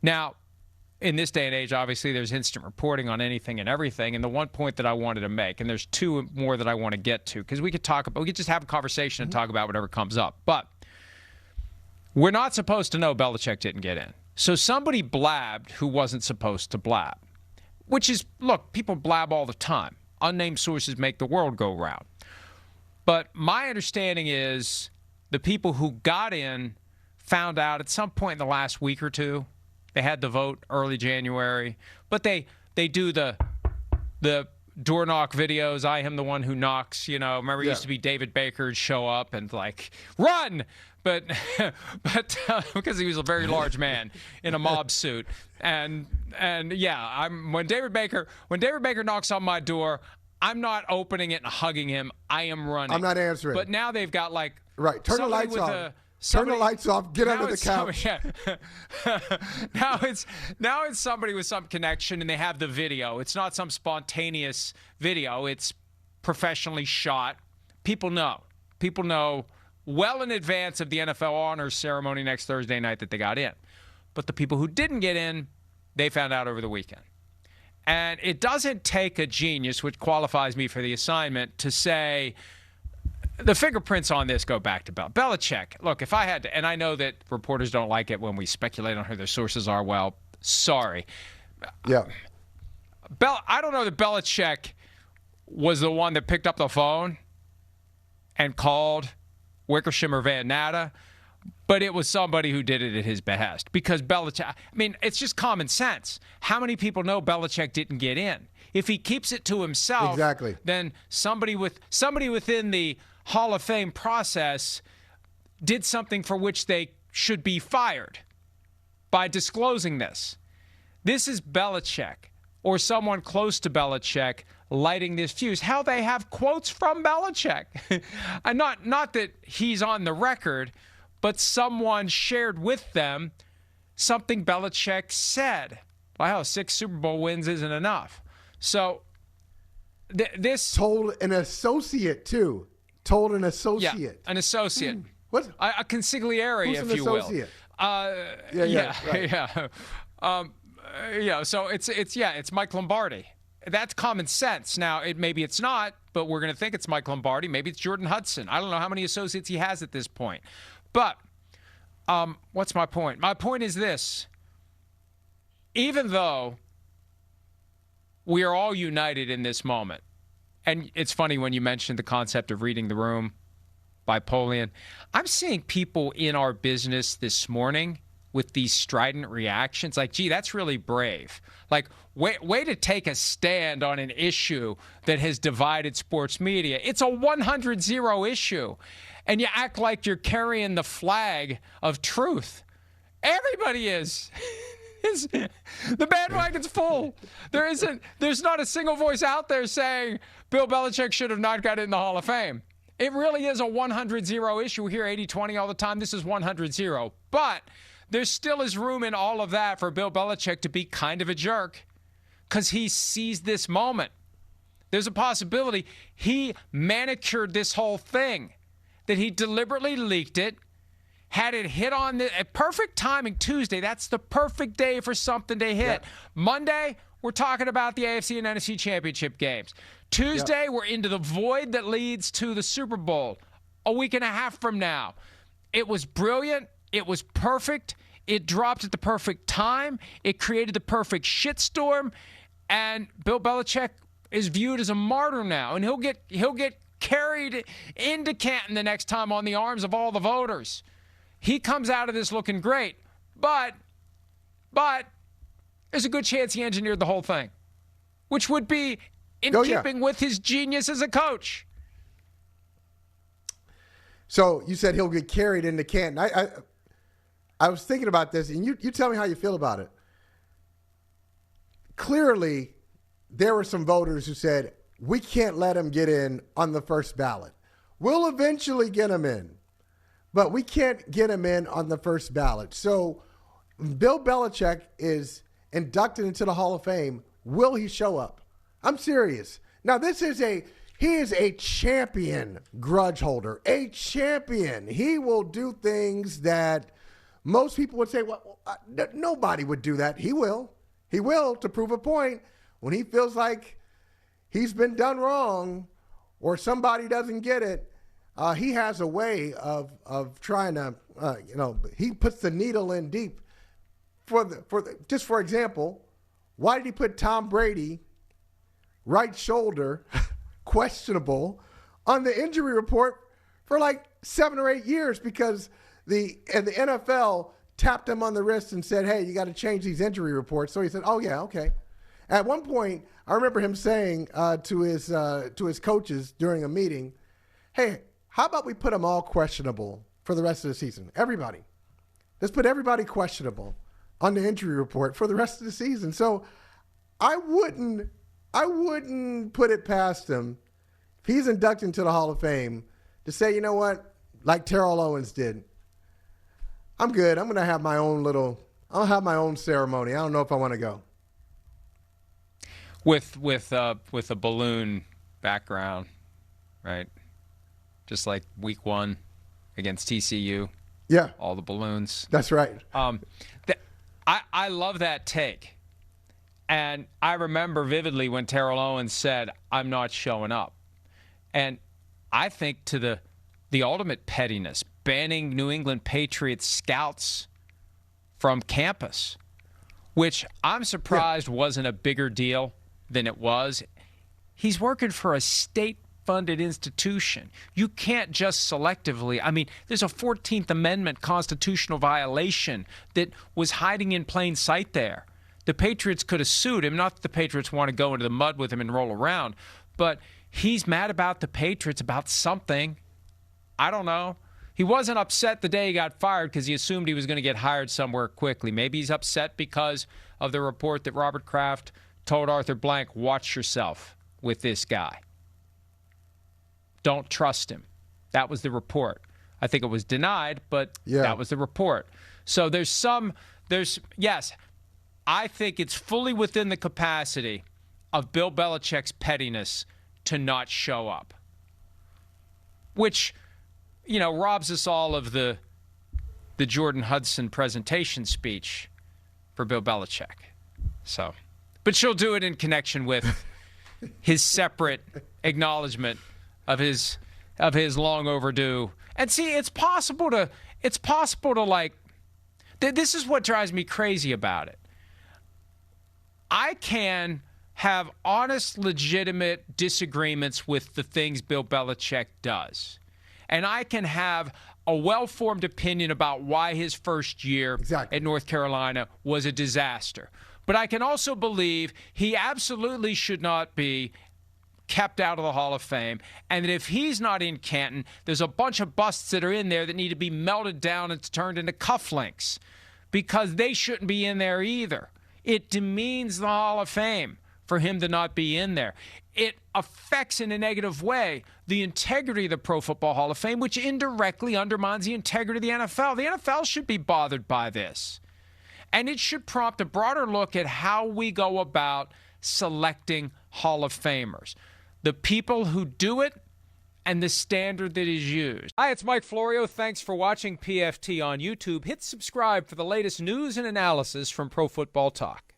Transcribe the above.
Now, in this day and age, obviously, there's instant reporting on anything and everything. And the one point that I wanted to make, and there's two more that I want to get to, because we could just have a conversation and talk about whatever comes up. But we're not supposed to know Belichick didn't get in. So somebody blabbed who wasn't supposed to blab, which is, look, people blab all the time. Unnamed sources make the world go round. But my understanding is the people who got in found out at some point in the last week or two. They had the vote early January, but they do the door knock videos. I am the one who knocks. Remember, it used to be David Baker'd show up and like run, but because he was a very large man in a mob suit, and yeah, when David Baker knocks on my door, I'm not opening it and hugging him. I am running. I'm not answering. But now they've got like right. Turn the lights off. Turn the lights off. Get under the couch. Now it's somebody with some connection, and they have the video. It's not some spontaneous video. It's professionally shot. People know. People know well in advance of the NFL honors ceremony next Thursday night that they got in. But the people who didn't get in, they found out over the weekend. And it doesn't take a genius, which qualifies me for the assignment, to say the fingerprints on this go back to Belichick. Look, if I had to, and I know that reporters don't like it when we speculate on who their sources are. Well, sorry. Yeah. I don't know that Belichick was the one that picked up the phone and called Wickersham or Van Natta, but it was somebody who did it at his behest. Because Belichick, I mean, it's just common sense. How many people know Belichick didn't get in? If he keeps it to himself, exactly, then somebody within the Hall of Fame process did something for which they should be fired by disclosing this. This is Belichick or someone close to Belichick lighting this fuse. Hell, they have quotes from Belichick. And not that he's on the record, but someone shared with them something Belichick said. Wow, 6 Super Bowl wins isn't enough. So this told an associate too. Told an associate. Yeah, an associate. What? A consigliere, Who's if an you will. associate? Yeah. So it's Mike Lombardi. That's common sense. Now, maybe it's not, but we're going to think it's Mike Lombardi. Maybe it's Jordan Hudson. I don't know how many associates he has at this point. But what's my point? My point is this. Even though we are all united in this moment, and it's funny when you mentioned the concept of reading the room by Polian. I'm seeing people in our business this morning with these strident reactions like, gee, that's really brave. Like, way to take a stand on an issue that has divided sports media. It's a 100-0 issue. And you act like you're carrying the flag of truth. Everybody is. The bandwagon's full. There's not a single voice out there saying Bill Belichick should have not got in the Hall of Fame. It really is a 100-0 issue. We hear 80-20 all the time. This is 100-0. But there still is room in all of that for Bill Belichick to be kind of a jerk because he sees this moment. There's a possibility he manicured this whole thing, that he deliberately leaked it, had it hit on the perfect timing. Tuesday, that's the perfect day for something to hit. Yep. Monday, we're talking about the AFC and NFC championship games. Tuesday, we're into the void that leads to the Super Bowl a week and a half from now. It was brilliant. It was perfect. It dropped at the perfect time. It created the perfect shitstorm. And Bill Belichick is viewed as a martyr now. And he'll get carried into Canton the next time on the arms of all the voters. He comes out of this looking great, but there's a good chance he engineered the whole thing, which would be in keeping with his genius as a coach. So you said he'll get carried into Canton. I was thinking about this, and you tell me how you feel about it. Clearly, there were some voters who said, we can't let him get in on the first ballot. We'll eventually get him in, but we can't get him in on the first ballot. So Bill Belichick is inducted into the Hall of Fame. Will he show up? I'm serious. Now, he is a champion grudge holder, a champion. He will do things that most people would say, well, nobody would do that. He will. He will, to prove a point. When he feels like he's been done wrong or somebody doesn't get it, he has a way of trying to, he puts the needle in deep. Just for example, why did he put Tom Brady, right shoulder, questionable, on the injury report for like 7 or 8 years? Because the NFL tapped him on the wrist and said, hey, you got to change these injury reports. So he said, oh, yeah, okay. At one point, I remember him saying to his coaches during a meeting, hey, how about we put them all questionable for the rest of the season? Everybody. Let's put everybody questionable on the injury report for the rest of the season. So I wouldn't put it past him if he's inducted into the Hall of Fame to say, you know what, like Terrell Owens did, I'm good. I'm going to have my own I'll have my own ceremony. I don't know if I want to go. With a balloon background, right? Just like week 1 against TCU. Yeah. All the balloons. That's right. I love that take. And I remember vividly when Terrell Owens said, I'm not showing up. And I think to the ultimate pettiness, banning New England Patriots scouts from campus, which I'm surprised wasn't a bigger deal than it was. He's working for a state-funded institution. You can't just selectively. I mean, there's a 14th Amendment constitutional violation that was hiding in plain sight there. The Patriots could have sued him. Not that the Patriots want to go into the mud with him and roll around, but he's mad about the Patriots about something. I don't know. He wasn't upset the day he got fired because he assumed he was going to get hired somewhere quickly. Maybe he's upset because of the report that Robert Kraft told Arthur Blank, watch yourself with this guy. Don't trust him. That was the report. I think it was denied, but that was the report. So yes, I think it's fully within the capacity of Bill Belichick's pettiness to not show up, which, robs us all of the Jordan Hudson presentation speech for Bill Belichick. So, but she'll do it in connection with his separate acknowledgement of his long overdue. And see, it's possible to like, this is what drives me crazy about it. I can have honest, legitimate disagreements with the things Bill Belichick does. And I can have a well-formed opinion about why his first year at North Carolina was a disaster. But I can also believe he absolutely should not be kept out of the Hall of Fame, and that if he's not in Canton, there's a bunch of busts that are in there that need to be melted down and turned into cufflinks because they shouldn't be in there either. It demeans the Hall of Fame for him to not be in there. It affects in a negative way the integrity of the Pro Football Hall of Fame, which indirectly undermines the integrity of the NFL. The NFL should be bothered by this. And it should prompt a broader look at how we go about selecting Hall of Famers. The people who do it and the standard that is used. Hi, it's Mike Florio. Thanks for watching PFT on YouTube. Hit subscribe for the latest news and analysis from Pro Football Talk.